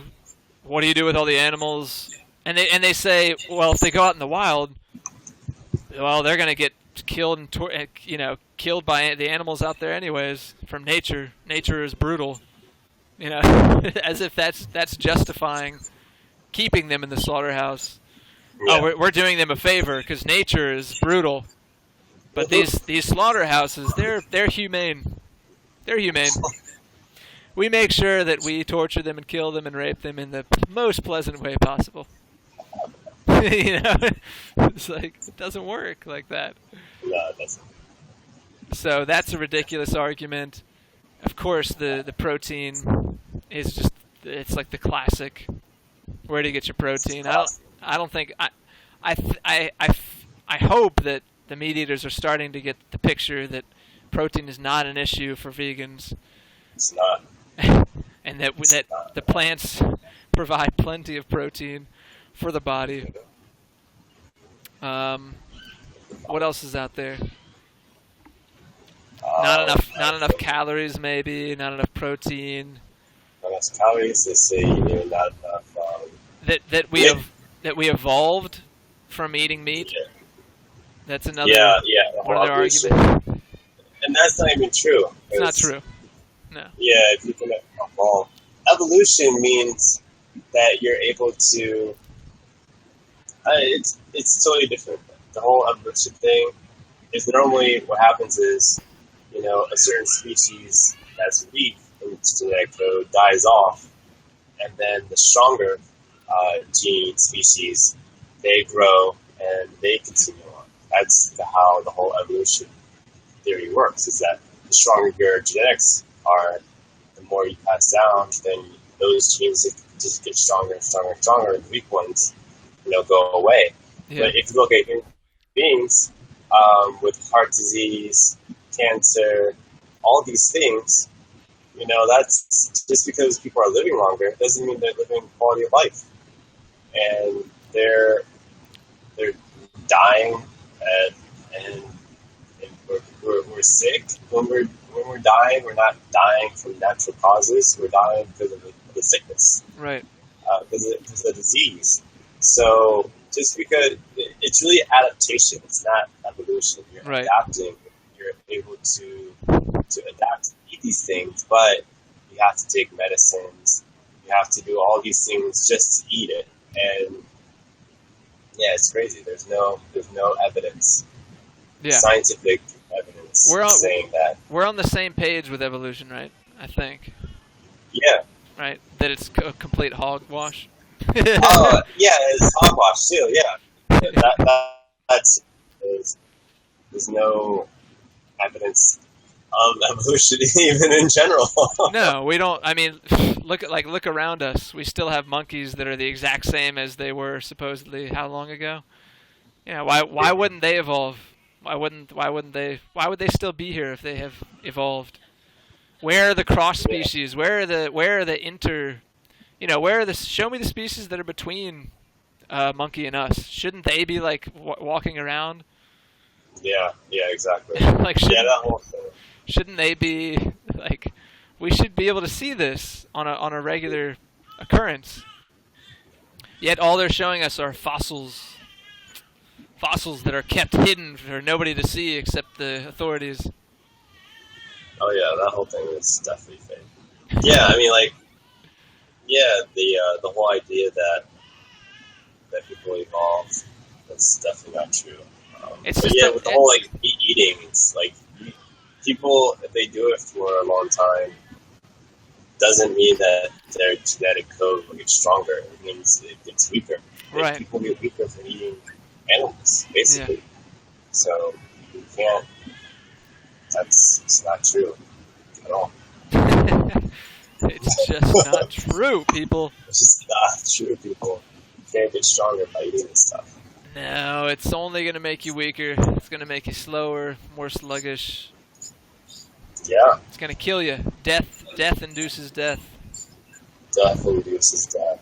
What do you do with all the animals? And they say, well, if they go out in the wild, well, they're going to get killed and killed by the animals out there anyways from nature. Nature is brutal, as if that's justifying keeping them in the slaughterhouse. Yeah. Oh, we're doing them a favor because nature is brutal, but these slaughterhouses, they're humane. They're humane. We make sure that we torture them and kill them and rape them in the most pleasant way possible. It's like, it doesn't work like that. No, it doesn't. So that's a ridiculous argument. Of course, the protein is just, it's like the classic. Where do you get your protein? I don't think, I hope that the meat eaters are starting to get the picture that protein is not an issue for vegans. It's not. And that the plants provide plenty of protein for the body. What else is out there? Not enough calories, maybe. Not enough protein. Not enough calories. They say not enough. That we evolved from eating meat. Yeah. That's another. One of their arguments. And that's not even true. It's not true. No. Yeah, if you can evolve. Evolution means that you're able to. It's totally different. The whole evolution thing is normally what happens is, a certain species that's weak in its genetic code dies off, and then the stronger gene species, they grow and they continue on. That's how the whole evolution theory works, is that the stronger your genetics are, the more you pass down, then those genes just get stronger and stronger and stronger, and the weak ones, go away. Yeah. But if you look at human beings with heart disease, cancer, all these things, that's just because people are living longer doesn't mean they're living quality of life, and they're dying and we're sick. When we're dying, we're not dying from natural causes. We're dying because of the sickness, Right. because of the disease. So just because it's really adaptation, it's not evolution. You're Right. adapting. You're able to adapt to eat these things, but you have to take medicines. You have to do all these things just to eat it, and yeah, it's crazy. There's no evidence, Yeah. scientific evidence saying that. We're on the same page with evolution, right? I think. Yeah. Right. That it's a complete hogwash. Oh, yeah, it's hogwash too. Yeah, that's there's no evidence of evolution even in general. No, we don't. I mean, look around us. We still have monkeys that are the exact same as they were supposedly how long ago? Yeah. Why wouldn't they evolve? Why would they still be here if they have evolved? Where are the cross species? Where are the inter? Show me the species that are between monkey and us. Shouldn't they be like walking around? Yeah, exactly. Like that whole thing. Shouldn't they be like? We should be able to see this on a regular occurrence. Yet all they're showing us are fossils that are kept hidden for nobody to see except the authorities. Oh yeah, that whole thing is definitely fake. Yeah, I mean, the whole idea that people evolve, that's definitely not true. With the whole eating, it's like people, if they do it for a long time, doesn't mean that their genetic code will get stronger. It means it gets weaker. Right. People get weaker from eating animals, basically. Yeah. So you can't. It's not true at all. It's just not true, people. It's just not true, people. You can't get stronger by eating this stuff. No, it's only going to make you weaker. It's going to make you slower, more sluggish. Yeah. It's going to kill you. Death induces death. Death induces death.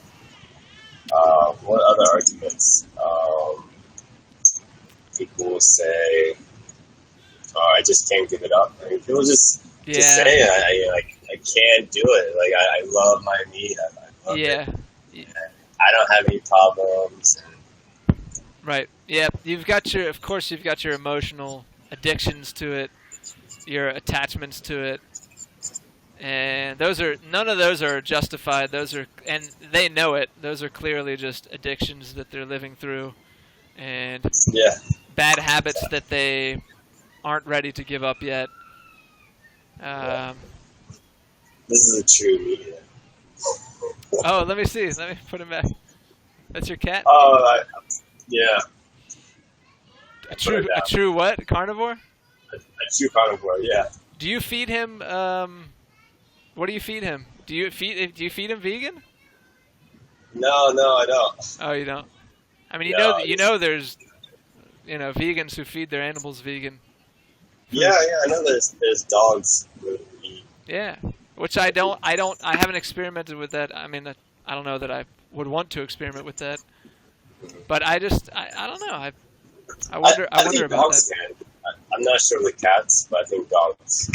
What other arguments? People will say, "Oh, I just can't give it up." I mean, people just say, "I can't do it." Like I love my meat. I love it. I don't have any problems. Right. Yeah. You've got your emotional addictions to it, your attachments to it, and none of those are justified. And they know it. Those are clearly just addictions that they're living through, and bad habits that they aren't ready to give up yet. This is a true media. Oh, let me see. Let me put him back. That's your cat? Oh, yeah. A true what? Carnivore? A true carnivore, yeah. Do you feed him? What do you feed him? Do you feed him vegan? No, I don't. Oh, you don't. I mean, there's vegans who feed their animals vegan. Yeah, I know there's dogs who eat. Yeah, which I haven't experimented with that. I mean, I don't know that I would want to experiment with that. But I don't know. I wonder about that. I'm not sure with cats, but I think dogs.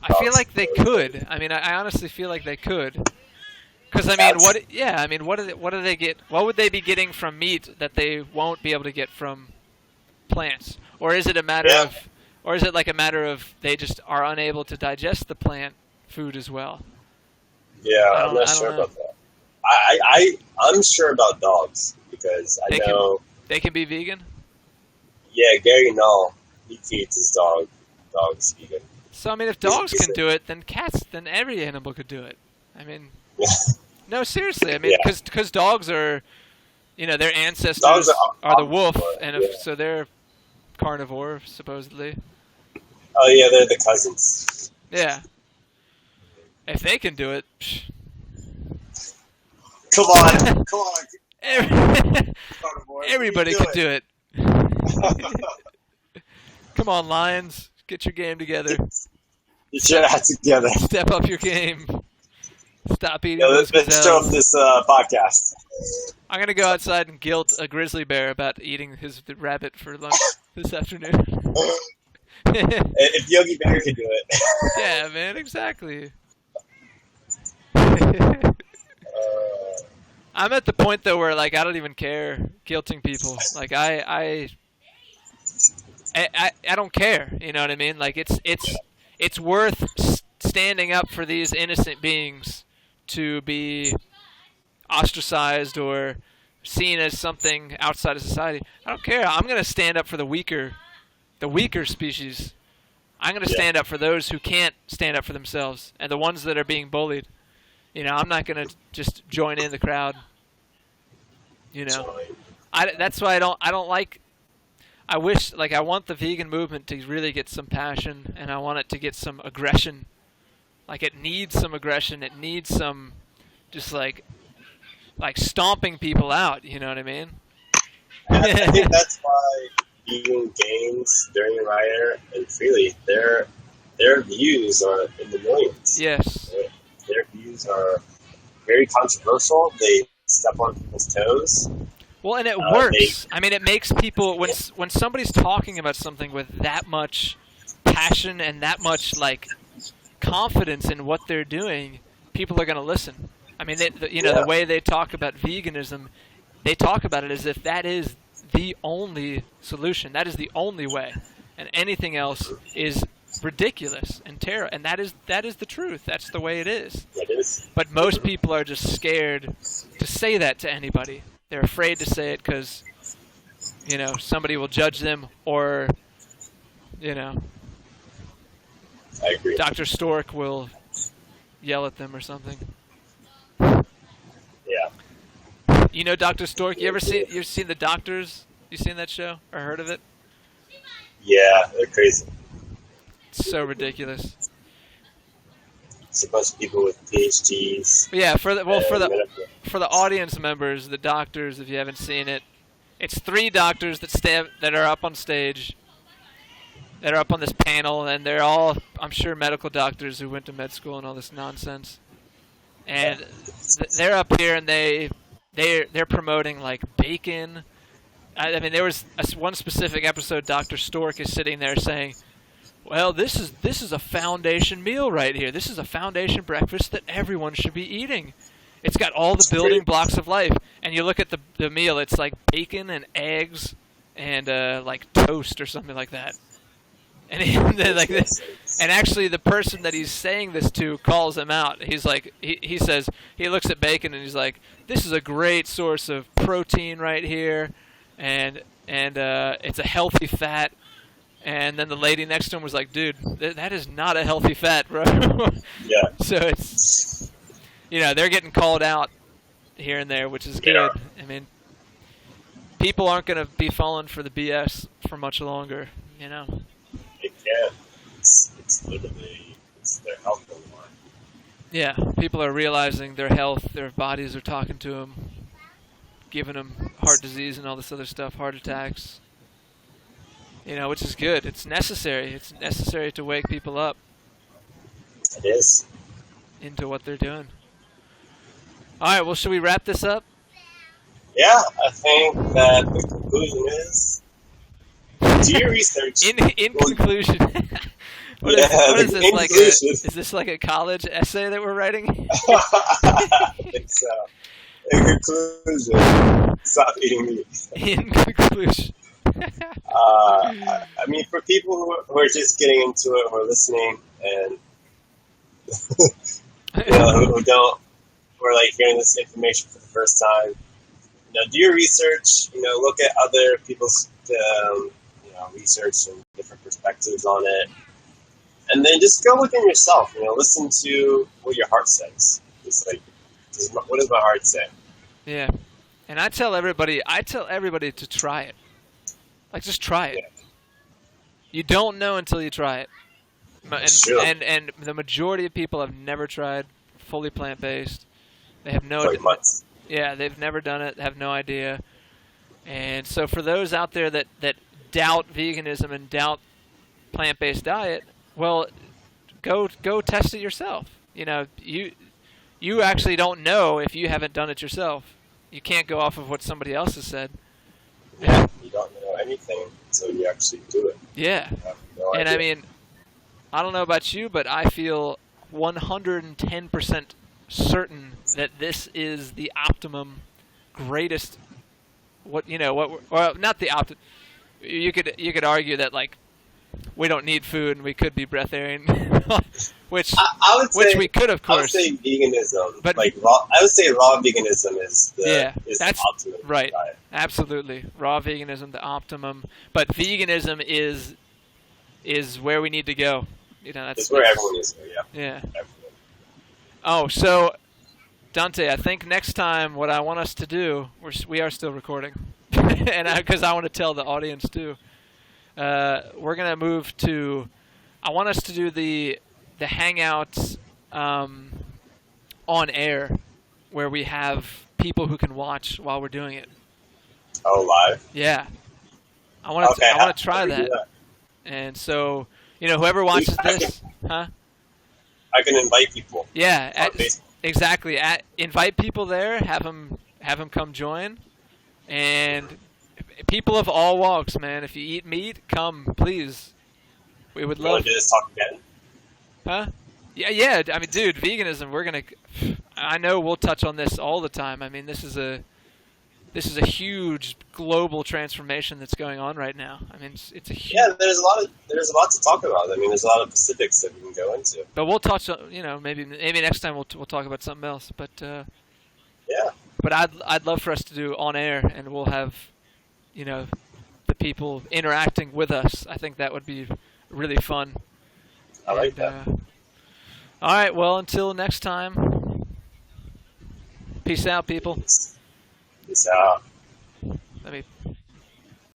I feel like they could. I mean, I honestly feel like they could. Because what do they get? What would they be getting from meat that they won't be able to get from plants? Or is it a matter of they just are unable to digest the plant food as well? Yeah, I'm not sure about that. I'm sure about dogs because I know they can be vegan. Yeah, Gary Null, he feeds his dogs vegan. So I mean, if dogs can do it, then every animal could do it. I mean, no, seriously. I mean, because dogs are, their ancestors are the wolf, and so they're carnivore supposedly. Oh yeah, they're the cousins. Yeah. If they can do it. Come on. Everybody could do it. Come on, Lions. Get your game together. Get your act together. Step up your game. Stop eating those gazelles. Let's show up this podcast. I'm going to go outside and guilt a grizzly bear about eating the rabbit for lunch this afternoon. If Yogi Bear could do it. Yeah, man, exactly. Uh, I'm at the point though where like I don't even care guilting people. Like I don't care. You know what I mean? Like it's worth standing up for these innocent beings to be ostracized or seen as something outside of society. I don't care. I'm gonna stand up for the weaker species. I'm gonna stand up for those who can't stand up for themselves and the ones that are being bullied. You know, I'm not gonna just join in the crowd. You know, that's why I don't like. I wish, like, I want the vegan movement to really get some passion, and I want it to get some aggression. Like, it needs some aggression. It needs some, just like stomping people out. You know what I mean? I think that's why vegan gains during Ryder and Freely, their views are in the millions. Yes. Their views are very controversial. They step on people's toes. Well, and it works. I mean, it makes people when somebody's talking about something with that much passion and that much like confidence in what they're doing, people are going to listen. I mean, the way they talk about veganism, they talk about it as if that is the only solution. That is the only way, and anything else is ridiculous and terrible. And that is the truth. That's the way it is. It is. But most people are just scared to say that to anybody. They're afraid to say it because, you know, somebody will judge them or, you know, I agree. Dr. Stork will yell at them or something. Yeah. You know Dr. Stork? You've seen The Doctors? You seen that show or heard of it? Yeah, they're crazy. It's so ridiculous. It's a bunch of people with PhDs. Yeah, for the audience members, the doctors, if you haven't seen it, it's 3 doctors that are up on stage, that are up on this panel, and they're all, I'm sure, medical doctors who went to med school and all this nonsense. And they're up here and they're promoting like bacon. I mean, there was one specific episode. Dr. Stork is sitting there saying, "Well, this is a foundation meal right here. This is a foundation breakfast that everyone should be eating. It's got all the building blocks of life." And you look at the meal; it's like bacon and eggs and like toast or something like that. And and actually, the person that he's saying this to calls him out. He's like, he says, he looks at bacon and he's like, "This is a great source of protein right here, and it's a healthy fat." And then the lady next to him was like, "Dude, that is not a healthy fat, bro." Yeah. So it's, you know, they're getting called out here and there, which is good. Yeah. I mean, people aren't going to be falling for the BS for much longer, you know. It can. It's literally, it's their health on the line. Yeah, people are realizing their health, their bodies are talking to them, giving them heart disease and all this other stuff, heart attacks. You know, which is good. It's necessary. It's necessary to wake people up. It is. Into what they're doing. All right, well, should we wrap this up? Yeah, I think that the conclusion is, do your research. In conclusion, what is this, like is this like a college essay that we're writing? I think so. In conclusion, stop eating meat. In conclusion. I mean, for people who are just getting into it, who are listening, and who are like hearing this information for the first time, you know, do your research. You know, look at other people's research and different perspectives on it, and then just go within yourself. You know, listen to what your heart says. It's like, what does my heart say? Yeah, and I tell everybody to try it. Like, just try it. Yeah. You don't know until you try it. And the majority of people have never tried fully plant-based. They have no idea. Yeah, they've never done it, have no idea. And so for those out there that doubt veganism and doubt plant-based diet, well, go test it yourself. You know, you actually don't know if you haven't done it yourself. You can't go off of what somebody else has said. Yeah, you you don't know anything until you actually do it. Yeah. You have no And idea. I mean, I don't know about you, but I feel 110% certain that this is the optimum, greatest. Well, not the optimum. You could argue that like we don't need food and we could be breatharian, which I would say we could, of I would course. say veganism, But- like raw. I would say raw veganism is Yeah, the that's optimum right. diet. Absolutely, raw veganism, the optimum. But veganism is where we need to go. It's where everyone is. Yeah, Yeah. everyone. Oh, so Dante, I think next time what I want us to do, we are still recording, and because I want to tell the audience too, we're gonna move to. I want us to do the hangouts on air, where we have people who can watch while we're doing it. Oh, live. Yeah, I want to. Okay, I want to how try do we do that. And so, whoever watches this, huh? I can invite people. Yeah, on Facebook. exactly. Invite people there. Have them come join, and people of all walks, man. If you eat meat, come, please. We would You want love. to do this talk again? Huh? Yeah. I mean, dude, veganism. We're gonna. I know we'll touch on this all the time. I mean, this is a huge global transformation that's going on right now. I mean, it's a huge. Yeah, there's a lot to talk about. I mean, there's a lot of specifics that we can go into. But we'll touch on. Maybe next time we'll talk about something else. But. Yeah. But I'd love for us to do on air, and we'll have, the people interacting with us. I think that would be really fun. I like that. All right. Well, until next time. Peace out, people. Peace out. Let me